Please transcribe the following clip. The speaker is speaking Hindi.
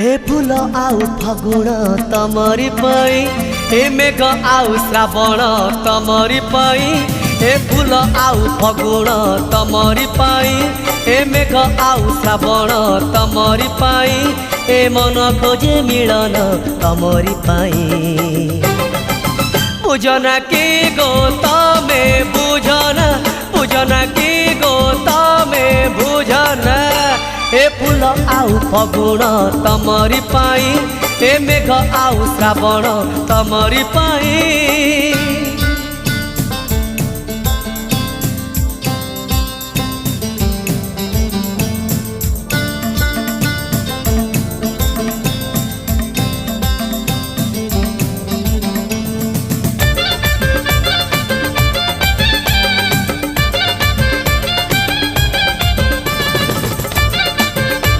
ए फूल आउ फगुण तमरी पाई, ए मेघ आउ श्रावण तमरी पाई। ए फूल आउ फगुण तमरी पाई, ए मेघ आउ श्रावण तमरी पाई। ए मन खोजे मिलन तमरी पाई। बुझना की गो तमे बुझना, बुझना की गो तमे बुझना। ए फूल आउ फगुण तमरी पाई, ए मेघ आउ श्रावण तमरी पाई।